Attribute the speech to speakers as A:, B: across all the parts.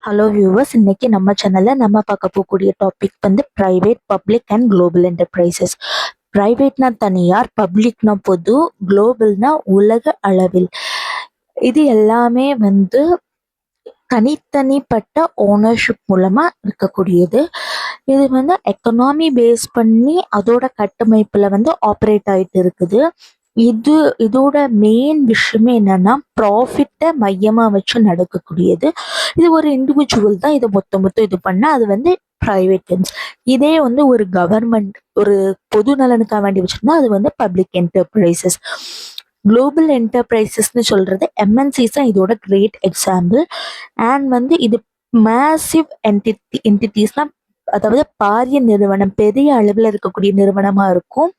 A: Hello viewers, இன்னைக்கு நம்ம சேனல்ல நம்ம பார்க்க போகக்கூடிய டாபிக் வந்து private, public and global enterprises. பிரைவேட்னா தனியார், பப்ளிக்னா பொது, குளோபல்னா உலக அளவில். இது எல்லாமே வந்து தனித்தனிப்பட்ட ஓனர்ஷிப் மூலமா இருக்கக்கூடியது. இது வந்து எக்கனாமி பேஸ் பண்ணி அதோட கட்டமைப்புல வந்து ஆப்ரேட் ஆயிட்டு இருக்குது. இதோட மெயின் விஷயமே என்னன்னா ப்ராஃபிட்டை மையமா வச்சு நடக்கக்கூடியது. இது ஒரு இண்டிவிஜுவல் தான் இதை மொத்தம் இது பண்ணா அது வந்து பிரைவேட். இதே வந்து ஒரு கவர்மெண்ட் ஒரு பொது நலனுக்காக வேண்டி வச்சிருந்தா அது வந்து பப்ளிக் என்டர்பிரைசஸ். குளோபல் என்டர்பிரைசஸ்னு சொல்றது எம்என்சிஸ் தான் இதோட கிரேட் எக்ஸாம்பிள். அண்ட் வந்து இது மேசிவ் என்டிட்டிஸ்னா, அதாவது பாரிய நிறுவனம், பெரிய அளவில் இருக்கக்கூடிய நிறுவனமா இருக்கும்.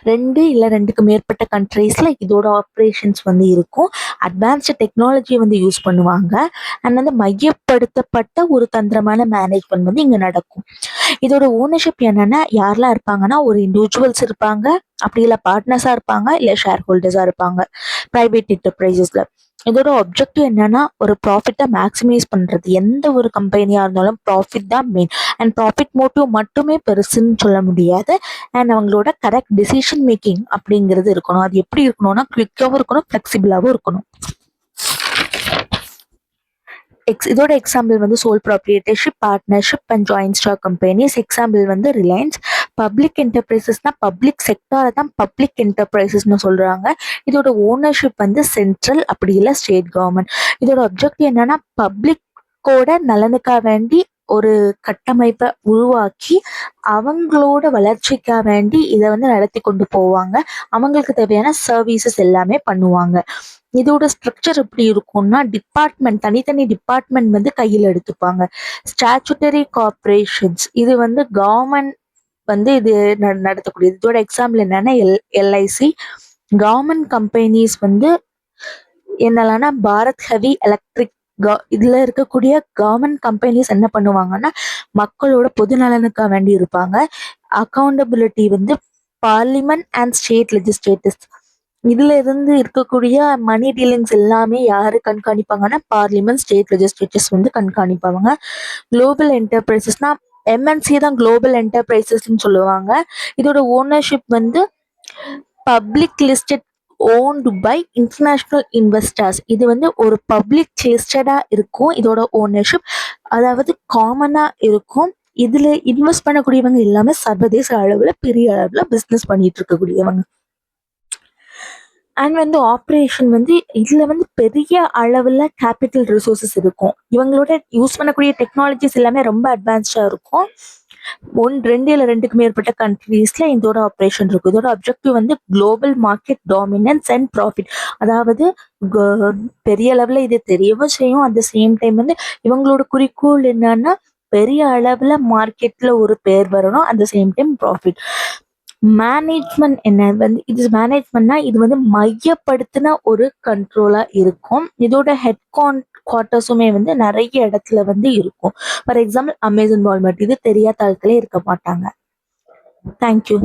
A: 2 இல்ல 2க்கு மேற்பட்ட கண்ட்ரீஸ்ல இதோட ஆப்ரேஷன்ஸ் வந்து இருக்கும். அட்வான்ஸ்டு டெக்னாலஜியை வந்து யூஸ் பண்ணுவாங்க. அண்ட் வந்து மையப்படுத்தப்பட்ட ஒரு தந்திரமான மேனேஜ்மெண்ட் வந்து இங்க நடக்கும். இதோட ஓனர்ஷிப் என்னன்னா யாரெல்லாம் இருப்பாங்கன்னா, ஒரு இண்டிவிஜுவல்ஸ் இருப்பாங்க, அப்படி இல்லை பார்ட்னர்ஸா இருப்பாங்க, இல்லை ஷேர் ஹோல்டர்ஸா இருப்பாங்க பிரைவேட் என்டர்பிரைசஸ்ல. இதோட ஒப்ஜெக்டிவ் என்னன்னா ஒரு ப்ராஃபிட்டை மேக்ஸிமைஸ் பண்றது. எந்த ஒரு கம்பெனியா இருந்தாலும் ப்ராஃபிட் தான் மெயின். அண்ட் ப்ராஃபிட் மோட்டிவ் மட்டுமே பெருசுன்னு சொல்ல முடியாது. அண்ட் அவங்களோட கரெக்ட் டிசிஷன் மேக்கிங் அப்படிங்கிறது இருக்கணும். அது எப்படி இருக்கணும்னா குவிக்காகவும் இருக்கணும், ஃப்ளெக்சிபிளாகவும் இருக்கணும். இதோட எக்ஸாம்பிள் வந்து sole proprietorship, partnership and joint stock companies. Example வந்து ரிலையன்ஸ். பப்ளிக் என்டர்பிரைசஸ்னா பப்ளிக் செக்டாரை தான் பப்ளிக் என்டர்பிரைசஸ்னு சொல்றாங்க. இதோட ஓனர்ஷிப் வந்து சென்ட்ரல், அப்படி இல்லை ஸ்டேட் கவர்மெண்ட். இதோட அப்ஜெக்டிவ் என்னன்னா பப்ளிக்கோட நலனுக்காக வேண்டி ஒரு கட்டமைப்பை உருவாக்கி அவங்களோட வளர்ச்சிக்காக வேண்டி இதை வந்து நடத்தி கொண்டு போவாங்க. அவங்களுக்கு தேவையான சர்வீசஸ் எல்லாமே பண்ணுவாங்க. இதோட ஸ்ட்ரக்சர் எப்படி இருக்கும்னா டிபார்ட்மெண்ட், தனித்தனி டிபார்ட்மெண்ட் வந்து கையில் எடுத்துப்பாங்க. ஸ்டாச்சுட்டரி கார்பரேஷன்ஸ், இது வந்து கவர்மெண்ட் வந்து இது நடத்தக்கூடியது. இதோட எக்ஸாம்பிள் என்னன்னா எல்ஐசி. கவர்மெண்ட் கம்பெனிஸ் வந்து என்னெல்லாம்னா பாரத் ஹெவி எலக்ட்ரிக். இதுல இருக்கக்கூடிய கவர்மெண்ட் கம்பெனிஸ் என்ன பண்ணுவாங்கன்னா மக்களோட பொது நலனுக்காக வேண்டி இருப்பாங்க. அக்கௌண்டபிலிட்டி வந்து பார்லிமெண்ட் அண்ட் ஸ்டேட் லெஜிஸ்லேட்டர்ஸ். இதுல இருந்து இருக்கக்கூடிய மணி டீலிங்ஸ் எல்லாமே யாரு கண்காணிப்பாங்கன்னா பார்லிமெண்ட், ஸ்டேட் லெஜிஸ்லேட்டர்ஸ் வந்து கண்காணிப்பாங்க. குளோபல் என்டர்பிரைசஸ்னா எம்என்சி தான் குளோபல் என்டர்பிரைசஸ்ன்னு சொல்லுவாங்க. இதோட ஓனர்ஷிப் வந்து public listed, owned by international investors. இது வந்து ஒரு பப்ளிக் லிஸ்டடா இருக்கும் இதோட ஓனர்ஷிப், அதாவது காமனா இருக்கும். இதுல இன்வெஸ்ட் பண்ணக்கூடியவங்க எல்லாமே சர்வதேச அளவுல பெரிய அளவுல பிசினஸ் பண்ணிட்டு இருக்கக்கூடியவங்க. அண்ட் வந்து ஆப்ரேஷன் வந்து இதுல வந்து பெரிய அளவுல கேபிட்டல் ரிசோர்சஸ் இருக்கும். இவங்களோட யூஸ் பண்ணக்கூடிய டெக்னாலஜிஸ் எல்லாமே ரொம்ப அட்வான்ஸ்டா இருக்கும். 2 இல்லை 2க்கு மேற்பட்ட கண்ட்ரீஸ்ல இதோட ஆப்ரேஷன் இருக்கும். இதோட அப்ஜெக்டிவ் வந்து global market dominance and profit. அதாவது பெரிய அளவுல இது தெரியவும் செய்யும். அட் த சேம் டைம் வந்து இவங்களோட குறிக்கோள் என்னன்னா பெரிய அளவுல மார்க்கெட்ல ஒரு பேர் வரணும், at the same time profit. Management என்ன வந்து இது மேனேஜ்மெண்ட்னா இது வந்து மையப்படுத்தின ஒரு கண்ட்ரோலா இருக்கும். இதோட ஹெட் குவார்ட்டர்ஸுமே வந்து நிறைய இடத்துல வந்து இருக்கும். For example Amazon, Walmart. இது தெரியாத ஆட்களே இருக்க மாட்டாங்க. தேங்க்யூ.